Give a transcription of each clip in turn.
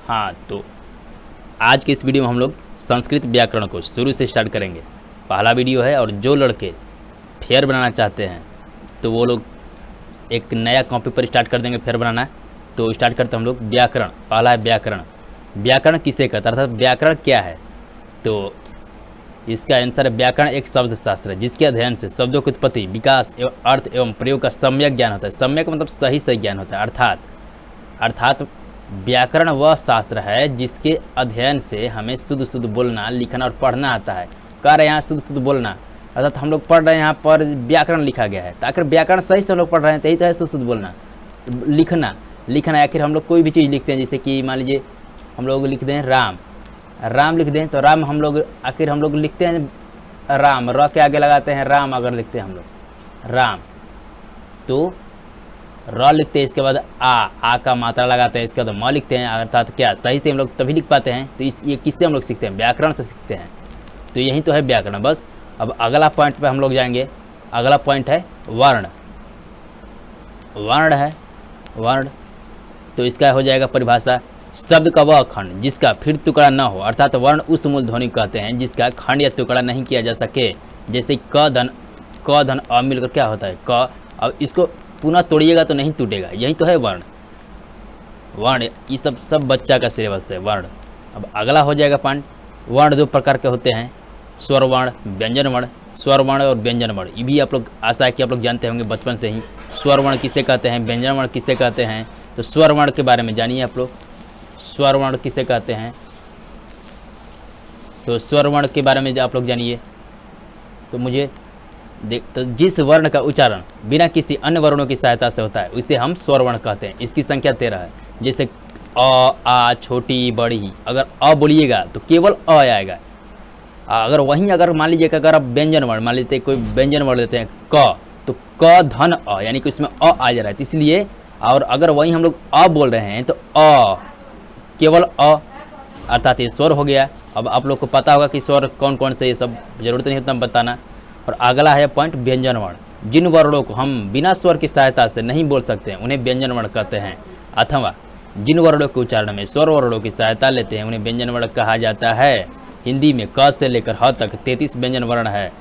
हाँ, तो आज के इस वीडियो में हम लोग संस्कृत व्याकरण को शुरू से स्टार्ट करेंगे। पहला वीडियो है और जो लड़के फेयर बनाना चाहते हैं तो वो लोग एक नया कॉपी पर स्टार्ट कर देंगे फेयर बनाना। तो स्टार्ट करते हैं हम लोग व्याकरण। पहला है व्याकरण। व्याकरण किसे कहता है, अर्थात व्याकरण क्या है? तो इसका आंसर है व्याकरण एक शब्द शास्त्र है जिसके अध्ययन से शब्दों की उत्पत्ति, विकास एवं अर्थ एवं प्रयोग का सम्यक ज्ञान होता है। सम्यक मतलब सही सही ज्ञान होता है। अर्थात व्याकरण वह शास्त्र है जिसके अध्ययन से हमें शुद्ध बोलना, लिखना और पढ़ना आता है। कह रहे हैं यहाँ शुद्ध बोलना, अर्थात हम लोग पढ़ रहे हैं यहाँ पर व्याकरण लिखा गया है। तो आखिर व्याकरण सही से हम लोग पढ़ रहे हैं तो यही तो है शुद्ध बोलना। लिखना आखिर हम लोग कोई भी चीज़ लिखते हैं, जैसे कि मान लीजिए हम लोग लिख दें राम लिख दें तो राम हम लोग आखिर हम लोग लिखते हैं राम, र के आगे लगाते हैं राम। अगर लिखते हैं हम लोग राम तो र लिखते हैं, इसके बाद आ का मात्रा लगाते हैं, इसके बाद म लिखते हैं। अर्थात क्या सही से हम लोग तभी लिख पाते हैं। तो ये किससे हम लोग सीखते हैं? व्याकरण से सीखते हैं। तो यही तो है व्याकरण। बस अब अगला पॉइंट पे हम लोग जाएंगे। अगला पॉइंट है वर्ण। वर्ण तो इसका हो जाएगा परिभाषा, शब्द का वह खंड जिसका फिर टुकड़ा न हो। अर्थात वर्ण उस मूल ध्वनि कहते हैं जिसका खंड या टुकड़ा नहीं किया जा सके। जैसे क धन अ मिलकर क्या होता है क। अब इसको पुनः तोड़िएगा तो नहीं टूटेगा। यही तो है वर्ण। ये सब बच्चा का सिलेबस है वर्ण। अब अगला हो जाएगा पॉइंट, वर्ण दो प्रकार के होते हैं, स्वर वर्ण, व्यंजन वर्ण। स्वर वर्ण और व्यंजन वर्ण ये भी आप लोग आशा है कि आप लोग जानते होंगे बचपन से ही। स्वर वर्ण किसे कहते हैं, व्यंजन वर्ण किसे कहते हैं। तो स्वर वर्ण के बारे में जानिए आप लोग। स्वर वर्ण किसे कहते हैं, तो स्वर वर्ण के बारे में आप लोग जानिए। तो जिस वर्ण का उच्चारण बिना किसी अन्य वर्णों की सहायता से होता है उसे हम स्वर वर्ण कहते हैं। इसकी संख्या 13 है। जैसे अ, आ, छोटी, बड़ी। अगर अ बोलिएगा तो केवल अ आएगा। अगर मान लीजिए कि अगर आप व्यंजन वर्ण मान लेते कोई व्यंजन वर्ण देते हैं क, तो क धन अ यानी कि उसमें अ आ जा रहा है, तो इसलिए। और अगर वहीं हम लोग अ बोल रहे हैं तो अ केवल अ, अर्थात ये स्वर हो गया। अब आप लोग को पता होगा कि स्वर कौन कौन से, ये सब जरूरत नहीं उतना बताना। और अगला है पॉइंट व्यंजन वर्ण। जिन वर्णों को हम बिना स्वर की सहायता से नहीं बोल सकते हैं उन्हें व्यंजन वर्ण कहते हैं। अथवा जिन वर्णों के उच्चारण में स्वर वर्णों की सहायता लेते हैं उन्हें व्यंजन वर्ण कहा जाता है। हिंदी में क से लेकर ह तक 33 व्यंजन वर्ण है।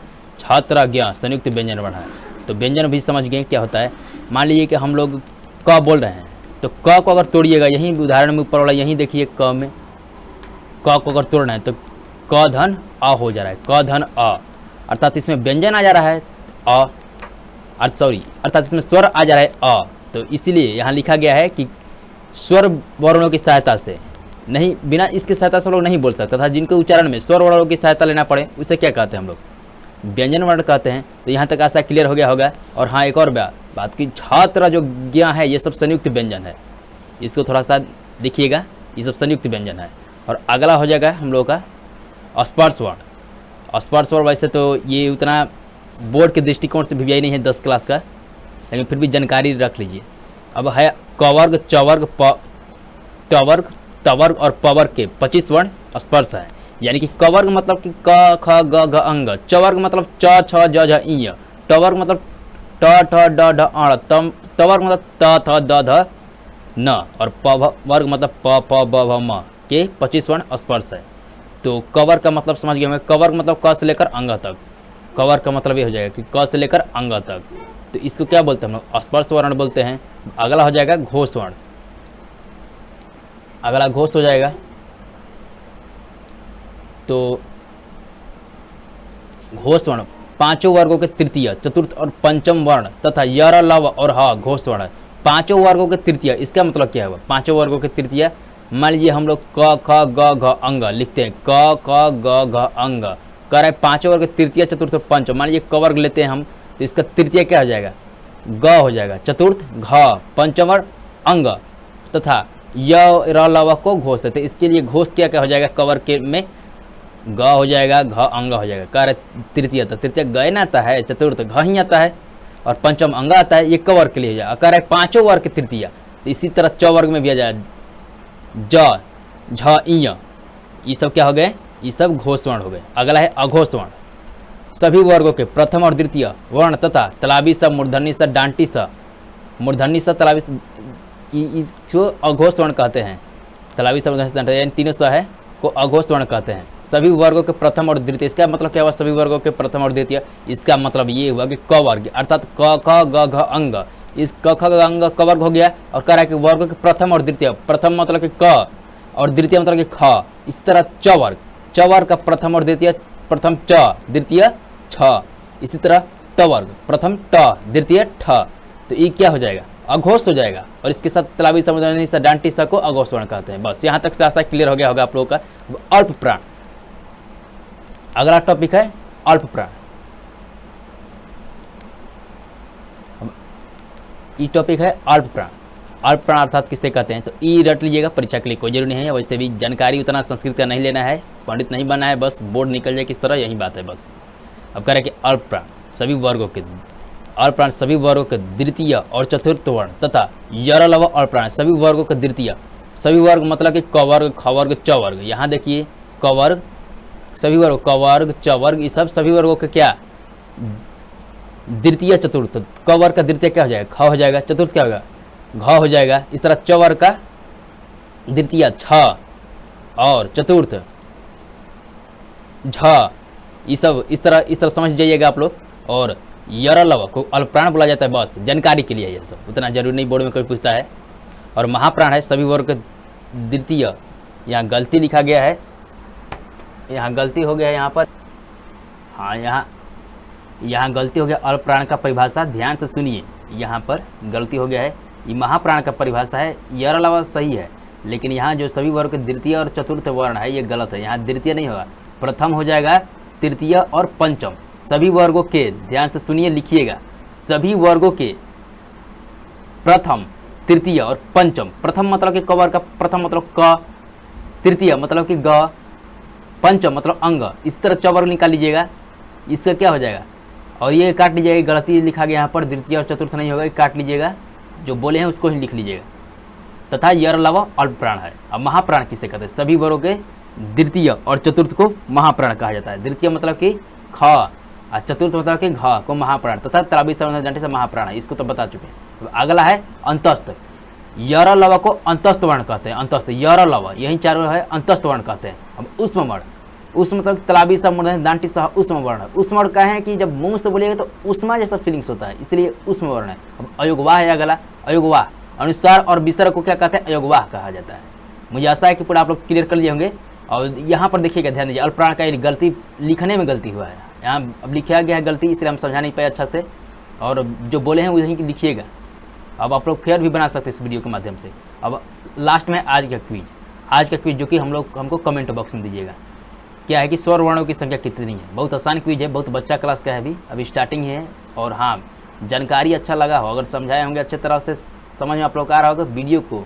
छात्र ज्ञ संयुक्त व्यंजन वर्ण है। तो व्यंजन भी समझ गए क्या होता है। मान लीजिए कि हम लोग क बोल रहे हैं तो क को अगर तोड़िएगा, यहीं उदाहरण में ऊपर वाला यहीं देखिए क में क को अगर तोड़ना है तो क धन अ हो जा रहा है, क धन अ। अर्थात इसमें व्यंजन आ जा रहा है अर्थात इसमें स्वर आ जा रहा है अ। तो इसलिए यहाँ लिखा गया है कि स्वर वर्णों की सहायता से नहीं, बिना इसकी सहायता से लोग नहीं बोल सकते था। जिनके उच्चारण में स्वर वर्णों की सहायता लेना पड़े उसे क्या कहते हैं हम लोग? व्यंजन वर्ण कहते हैं। तो यहाँ तक आशा क्लियर हो गया होगा। और हाँ, एक और बात की, छात्र जो ज्ञ है ये सब संयुक्त व्यंजन है। इसको थोड़ा सा देखिएगा, ये सब संयुक्त व्यंजन है। और अगला हो जाएगा हम लोग का स्पर्श वर्ण। स्पर्श वर्ण वैसे तो ये उतना बोर्ड के दृष्टिकोण से भी नहीं है 10 क्लास का, लेकिन फिर भी जानकारी रख लीजिए। अब है कवर्ग, चवर्ग, टवर्ग, तवर्ग और पवर्ग के 25 वर्ण स्पर्श है। यानी कि कवर्ग मतलब कि क ख ग घ अंग, चवर्ग मतलब च छ ज झ इ, टवर्ग मतलब ट ठ ड ढ अण, तवर्ग मतलब त थ द ध न, और पवर्ग मतलब प प ब भ म के 25 वर्ण स्पर्श है। तो कवर का मतलब समझ गए हमें। कवर मतलब क से लेकर अंग तक। कवर का मतलब ये हो जाएगा कि क से लेकर अंग तक। तो इसको क्या बोलते हैं हम लोग? स्पर्श वर्ण बोलते हैं। अगला हो जाएगा घोष वर्ण। अगला घोष हो जाएगा तो घोष वर्ण पांचों वर्गों के तृतीय, चतुर्थ और पंचम वर्ण तथा यर, लव और ह घोष वर्ण। पांचों वर्गों के तृतीय, इसका मतलब क्या हुआ? पांचों वर्गों के तृतीय, मान लीजिए हम लोग क ख ग घ अंग लिखते हैं, क ख ग घ अंग कह रहे हैं। पांचों वर्ग तृतीय, चतुर्थ और पंचम। मान लीजिए क वर्ग लेते हैं हम तो इसका तृतीय क्या हो जाएगा? ग हो जाएगा। चतुर्थ घ, पंचम वर्ग अंग तथा य र लव को घोष है। इसके लिए घोष क्या हो जाएगा? कवर के में ग हो जाएगा, घ अंग हो जाएगा। कह रहे तृतीय, तो तृतीय ग न आता है, चतुर्थ घ ही आता है और पंचम अंग आता है। ये क वर्ग के लिए हो जाएगा। कह रहे पांचों वर्ग के तृतीय। तो इसी तरह च वर्ग में भी आ जाए ज झ इ, ये सब क्या हो गए? ये सब घोष वर्ण हो गए। अगला है अघोष वर्ण। सभी वर्गों के प्रथम और द्वितीय वर्ण तथा तलाबी स, मूर्धन्य स, डांटी स, मूर्धन्य स, तलाबी स, जो अघोष वर्ण कहते हैं। तालवी समुदाय से यानी तीनों स है को अघोष वर्ण कहते हैं। सभी वर्गों के प्रथम और द्वितीय, इसका मतलब क्या हुआ? सभी वर्गों के प्रथम और द्वितीय, इसका मतलब ये हुआ कि क वर्ग अर्थात क ख ग घ अंग, इस क ख ग अंग क वर्ग हो गया। और कह रहा है कि वर्गों के प्रथम और द्वितीय, प्रथम मतलब कि क और द्वितीय मतलब कि ख। इस तरह च वर्ग का प्रथम और द्वितीय, प्रथम च द्वितीय छ, इसी तरह ट वर्ग प्रथम ट द्वितीय ठ। तो ये क्या हो जाएगा? अघोष हो जाएगा। और इसके साथ तालवी समुदाय से डांटी सा को अघोष वर्ण कहते हैं। बस यहाँ तक से आशा क्लियर हो गया होगा आप लोगों का। अल्प प्राण, अगला टॉपिक है अल्प प्राण। ये टॉपिक है अल्प प्राण। अल्प प्राण अर्थात किससे कहते हैं? तो ई रट लीजिएगा, परीक्षा के लिए कोई जरूरी नहीं है। वैसे भी जानकारी उतना संस्कृत का नहीं लेना है, पंडित नहीं बनना है, बस बोर्ड निकल जाए किस तरह, यही बात है बस। अब कह रहे हैं कि अल्प प्राण सभी वर्गों के, अल्प प्राण सभी वर्गों के द्वितीय और चतुर्थ वर्ण तथा यरलव अल्प प्राण सभी वर्गों के द्वितीय, सभी वर्ग मतलब कि क वर्ग ख वर्ग च वर्ग। यहाँ देखिए क वर्ग सभी वर्ग, क वर्ग च वर्ग, ये सब सभी वर्गों के क्या? द्वितीय चतुर्थ। क वर्ग का द्वितीय क्या हो जाएगा? ख हो जाएगा। चतुर्थ क्या होगा? घ हो जाएगा। इस तरह च वर्ग का द्वितीय छ और चतुर्थ झ, ये सब इस तरह समझ जाइएगा आप लोग। और यरलव को अल्प प्राण बोला जाता है, बस जानकारी के लिए, यह सब उतना जरूरी नहीं, बोर्ड में कोई पूछता है। और महाप्राण है सभी वर्ग के द्वितीय, यहाँ गलती लिखा गया है, यहाँ गलती हो गया है यहाँ पर, हाँ यहाँ गलती हो गया। अल्प प्राण का परिभाषा ध्यान से सुनिए, यहाँ पर गलती हो गया है। ये महाप्राण का परिभाषा है, यरलव सही है, लेकिन यहाँ जो सभी वर्ग के द्वितीय और चतुर्थ वर्ण है ये गलत है। यहाँ द्वितीय नहीं होगा, प्रथम हो जाएगा, तृतीय और पंचम। सभी वर्गों के, ध्यान से सुनिए लिखिएगा, सभी वर्गों के प्रथम, तृतीय और पंचम। प्रथम मतलब कि क वर्ग का प्रथम मतलब क, तृतीय मतलब कि ग, पंचम मतलब अंग। इस तरह च वर्ग निकाल लीजिएगा, इससे क्या हो जाएगा? और ये काट लीजिएगा, गलती लिखा गया यहाँ पर, द्वितीय और चतुर्थ नहीं होगा, काट लीजिएगा, जो बोले हैं उसको ही लिख लीजिएगा। तथा यरलव अल्प प्राण है। अब महाप्राण किसे कहते हैं? सभी वर्गों के द्वितीय और चतुर्थ को महाप्राण कहा जाता है। द्वितीय मतलब कि ख और चतुर्थ मतलब कि घ को महाप्राण, तथा तालवी समुदाय से महाप्राण है, इसको तो बता चुके हैं। अगला है अंतस्थ। यरलव को अंतस्थ वर्ण कहते हैं। अंतस्थ यरलव, यही चारों है अंतस्थ वर्ण कहते हैं। अब उष्म वर्ण, उष्म मतलब तालवी समुदाय दांटी सह उष्म वर्ण। उष्म वर्ण क्या है कि जब मुंह से बोलिएगा तो उष्मा जैसा फीलिंग्स होता है, इसलिए उष्म वर्ण है। अब अयोगवाह है अगला। अयोगवाह अनुसार और विसर्ग को क्या कहते हैं? अयोगवाह कहा जाता है। मुझे आशा है कि पूरा आप लोग क्लियर कर लिए होंगे। और यहाँ पर देखिएगा, ध्यान दीजिए, अल्प प्राण का गलती लिखने में गलती हुआ है, यहाँ अब लिखा गया है गलती, इसलिए हम समझा नहीं पाए अच्छा से, और जो बोले हैं वही लिखिएगा। अब आप लोग फेयर भी बना सकते हैं इस वीडियो के माध्यम से। अब लास्ट में आज का क्विज जो कि हमको कमेंट बॉक्स में दीजिएगा। क्या है कि स्वर वर्णों की संख्या कितनी है? बहुत आसान क्विज है, बहुत बच्चा क्लास का है, अभी स्टार्टिंग है। और हाँ, जानकारी अच्छा लगा हो, अगर समझाए होंगे अच्छे तरह से, समझ में आप लोग आ रहा होगा, वीडियो को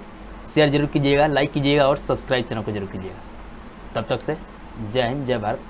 शेयर जरूर कीजिएगा, लाइक कीजिएगा और सब्सक्राइब चैनल को जरूर कीजिएगा। तब तक से जय हिंद, जय भारत।